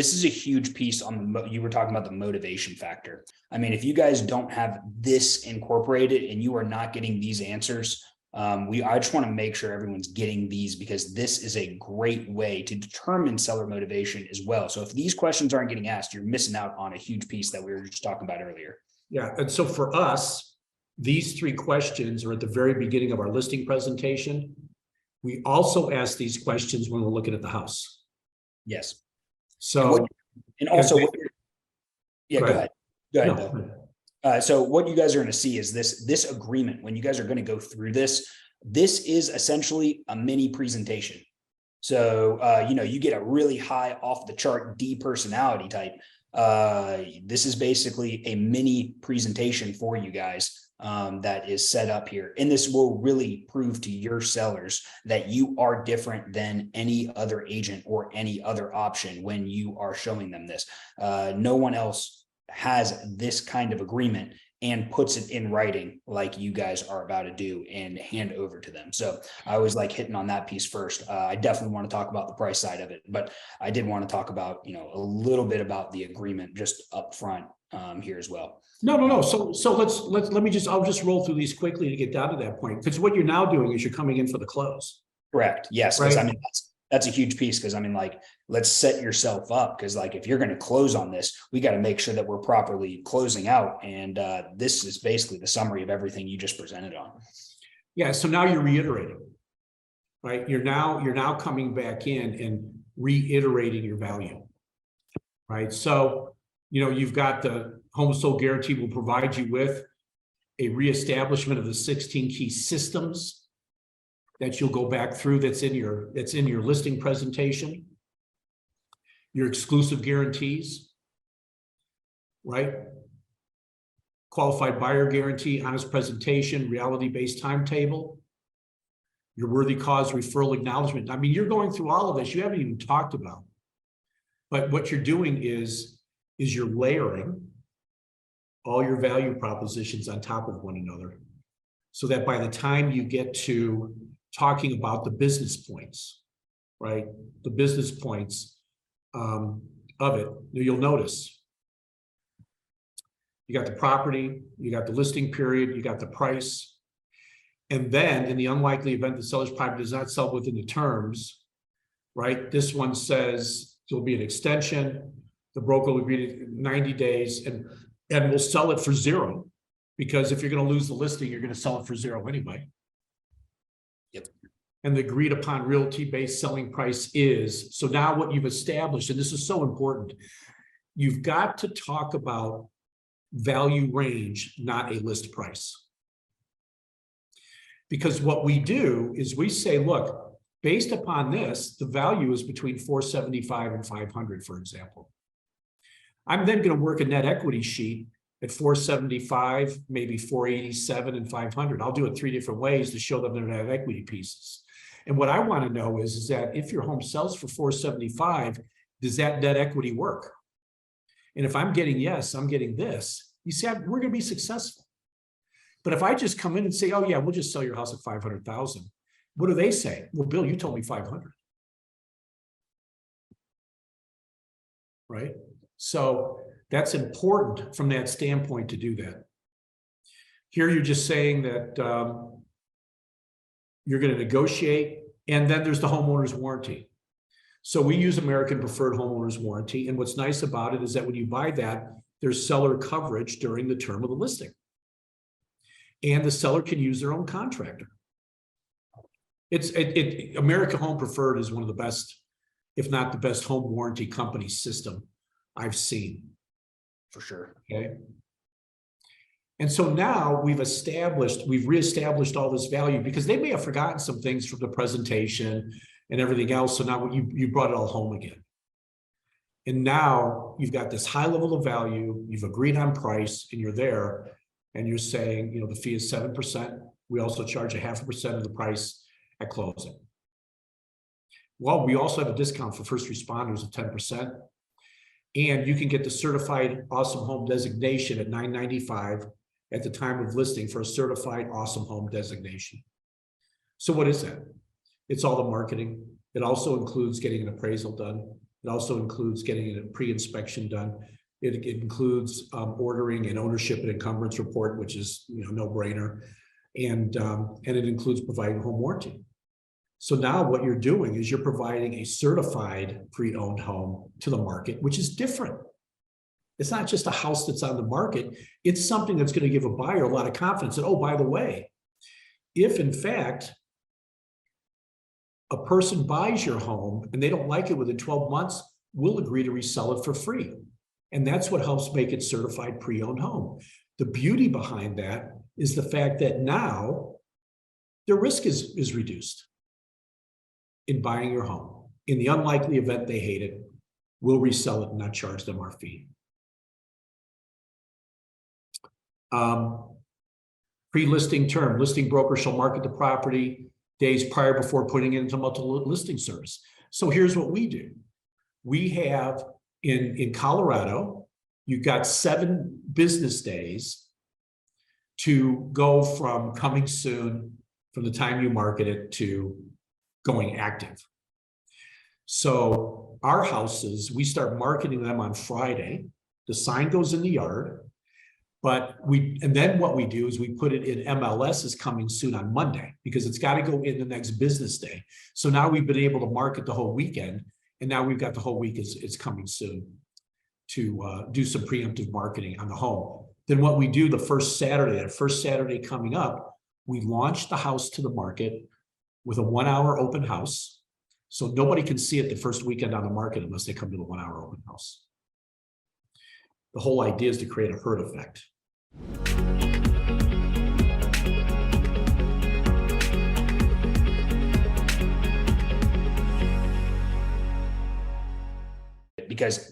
this is a huge piece on the, you were talking about the motivation factor. I mean, if you guys don't have this incorporated and you are not getting these answers, I just want to make sure everyone's getting these, because this is a great way to determine seller motivation as well. So if these questions aren't getting asked, you're missing out on a huge piece that we were just talking about earlier. Yeah. And so for us, these 3 questions are at the very beginning of our listing presentation. We also ask these questions when we're looking at the house. Yes. So, and also, yeah, go ahead. Go ahead, no. Bill. So what you guys are going to see is this agreement. When you guys are going to go through this is essentially a mini presentation. So, you get a really high off the chart D personality type. This is basically a mini presentation for you guys that is set up here. And this will really prove to your sellers that you are different than any other agent or any other option when you are showing them this. No one else has this kind of agreement and puts it in writing like you guys are about to do and hand over to them. So I was like hitting on that piece first. I definitely want to talk about the price side of it, but I did want to talk about, a little bit about the agreement just up front here as well. No. So I'll just roll through these quickly to get down to that point. Because what you're now doing is you're coming in for the close. Correct. Yes. Because Right? I mean, that's a huge piece. Because I mean, like, let's set yourself up. Because like, if you're going to close on this, we got to make sure that we're properly closing out. And this is basically the summary of everything you just presented on. Yeah. So now you're reiterating, right? You're now coming back in and reiterating your value, right? So, you've got the home sold guarantee will provide you with a reestablishment of the 16 key systems that you'll go back through. That's in your listing presentation. Your exclusive guarantees, right? Qualified buyer guarantee, honest presentation, reality-based timetable, your worthy cause referral acknowledgement. I mean, you're going through all of this. You haven't even talked about, but what you're doing is you're layering all your value propositions on top of one another, so that by the time you get to talking about the business points, right? The business points of it, you'll notice you got the property, you got the listing period, you got the price. And then in the unlikely event the seller's property does not sell within the terms, right? This one says there'll be an extension. The broker will agree to 90 days and we'll sell it for 0, because if you're going to lose the listing, you're going to sell it for 0 anyway. Yep. And the agreed upon realty-based selling price is, so now what you've established, and this is so important, you've got to talk about value range, not a list price. Because what we do is we say, look, based upon this, the value is between 475 and 500, for example. I'm then going to work a net equity sheet at 475, maybe 487 and 500. I'll do it 3 different ways to show them their net equity pieces. And what I want to know is that if your home sells for 475, does that net equity work? And if I'm getting yes, I'm getting this, you see, we're going to be successful. But if I just come in and say, oh yeah, we'll just sell your house at 500,000. What do they say? Well, Bill, you told me 500. Right? So that's important from that standpoint to do that. Here you're just saying that you're going to negotiate, and then there's the homeowner's warranty. So we use American Preferred Homeowners Warranty, and what's nice about it is that when you buy that, there's seller coverage during the term of the listing. And the seller can use their own contractor. American Home Preferred is one of the best, if not the best, home warranty company system I've seen. For sure. Okay. And so now we've reestablished all this value, because they may have forgotten some things from the presentation and everything else. So now you brought it all home again. And now you've got this high level of value, you've agreed on price, and you're there, and you're saying, the fee is 7%. We also charge 0.5% of the price at closing. Well, we also have a discount for first responders of 10%. And you can get the certified awesome home designation at $995 at the time of listing for a certified awesome home designation. So what is that? It's all the marketing. It also includes getting an appraisal done. It also includes getting a pre-inspection done. It includes ordering an ownership and encumbrance report, which is no brainer, and it includes providing home warranty. So now what you're doing is you're providing a certified pre-owned home to the market, which is different. It's not just a house that's on the market. It's something that's going to give a buyer a lot of confidence that, oh, by the way, if in fact a person buys your home and they don't like it within 12 months, we'll agree to resell it for free. And that's what helps make it certified pre-owned home. The beauty behind that is the fact that now the risk is reduced in buying your home. In the unlikely event they hate it, we'll resell it and not charge them our fee. Pre-listing term, listing broker shall market the property days prior before putting it into multiple listing service. So here's what we do. We have in Colorado, you've got 7 business days to go from coming soon, from the time you market it to going active. So our houses, we start marketing them on Friday. The sign goes in the yard, and then what we do is we put it in MLS as coming soon on Monday, because it's got to go in the next business day. So now we've been able to market the whole weekend, and now we've got the whole week is coming soon to do some preemptive marketing on the home. Then what we do the first Saturday coming up, we launch the house to the market with a 1-hour open house. So nobody can see it the first weekend on the market unless they come to the 1-hour open house. The whole idea is to create a herd effect. Because